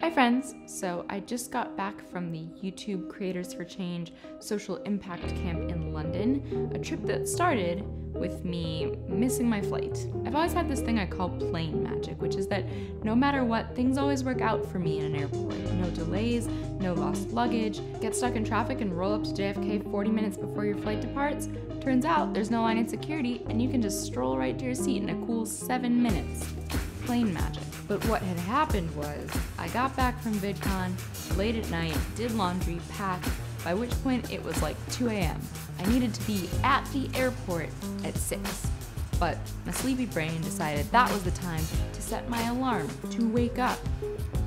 Hi friends! So I just got back from the YouTube Creators for Change Social Impact Camp in London, a trip that started with me missing my flight. I've always had this thing I call plane magic, which is that no matter what, things always work out for me in an airport. No delays, no lost luggage, get stuck in traffic and roll up to JFK 40 minutes before your flight departs. Turns out there's no line in security and you can just stroll right to your seat in a cool 7 minutes. Plane magic. But what had happened was, I got back from VidCon late at night, did laundry, packed, by which point it was like 2 a.m. I needed to be at the airport at 6. But my sleepy brain decided that was the time to set my alarm to wake up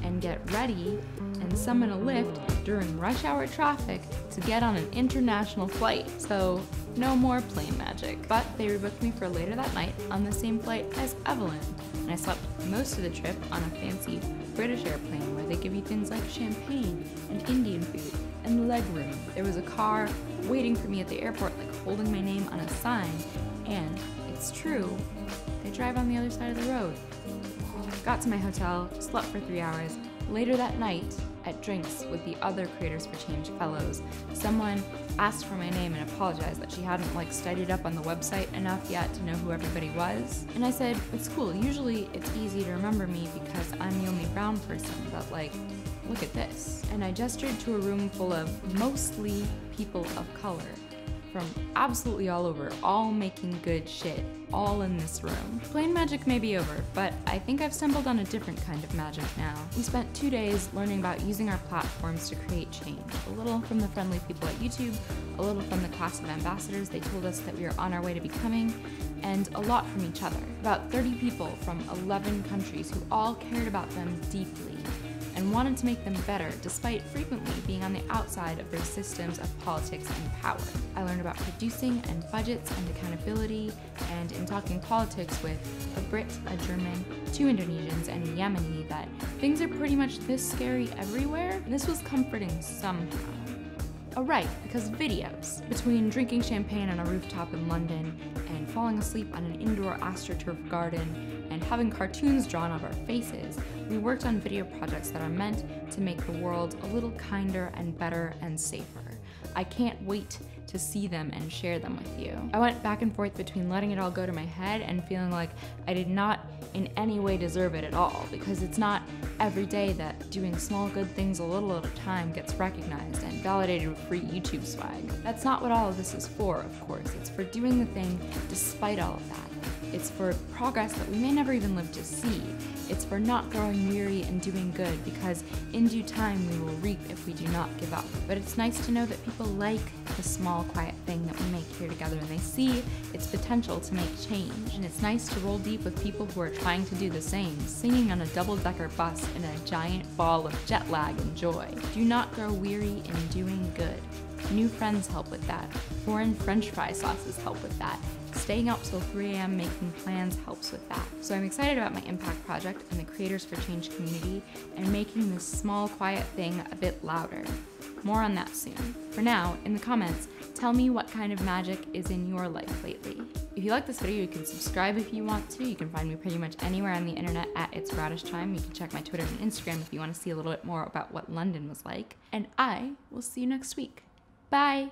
and get ready and summon a lift during rush hour traffic to get on an international flight. So no more plane magic. But they rebooked me for later that night on the same flight as Evelyn. And I slept most of the trip on a fancy British airplane where they give you things like champagne and Indian food and leg room. There was a car waiting for me at the airport, like holding my name on a sign, and it's true, they drive on the other side of the road. Got to my hotel, slept for 3 hours. Later that night, at drinks with the other Creators for Change fellows, someone asked for my name and apologized that she hadn't studied up on the website enough yet to know who everybody was. And I said, it's cool, usually it's easy to remember me because I'm the only brown person, but look at this. And I gestured to a room full of mostly people of color, from absolutely all over, all making good shit, all in this room. Plane magic may be over, but I think I've stumbled on a different kind of magic now. We spent 2 days learning about using our platforms to create change. A little from the friendly people at YouTube, a little from the class of ambassadors they told us that we are on our way to becoming, and a lot from each other. About 30 people from 11 countries who all cared about them deeply and wanted to make them better, despite frequently being on the outside of their systems of politics and power. I learned about producing and budgets and accountability, and in talking politics with a Brit, a German, 2 Indonesians, and a Yemeni, that things are pretty much this scary everywhere. This was comforting somehow. Oh right, because videos. Between drinking champagne on a rooftop in London and falling asleep on an indoor astroturf garden and having cartoons drawn of our faces, we worked on video projects that are meant to make the world a little kinder and better and safer. I can't wait to see them and share them with you. I went back and forth between letting it all go to my head and feeling like I did not in any way deserve it at all, because it's not every day that doing small good things a little at a time gets recognized and validated with free YouTube swag. That's not what all of this is for, of course. It's for doing the thing despite all of that. It's for progress that we may never even live to see. It's for not growing weary and doing good, because in due time we will reap if we do not give up. But it's nice to know that people like the small, quiet thing that we make here together, and they see its potential to make change. And it's nice to roll deep with people who are trying to do the same, singing on a double-decker bus in a giant ball of jet lag and joy. Do not grow weary in doing good. New friends help with that. Foreign French fry sauces help with that. Staying up till 3 a.m. making plans helps with that. So I'm excited about my impact project and the Creators for Change community and making this small, quiet thing a bit louder. More on that soon. For now, in the comments, tell me what kind of magic is in your life lately. If you like this video, you can subscribe if you want to. You can find me pretty much anywhere on the internet at ItsRadishTime. You can check my Twitter and Instagram if you want to see a little bit more about what London was like. And I will see you next week. Bye!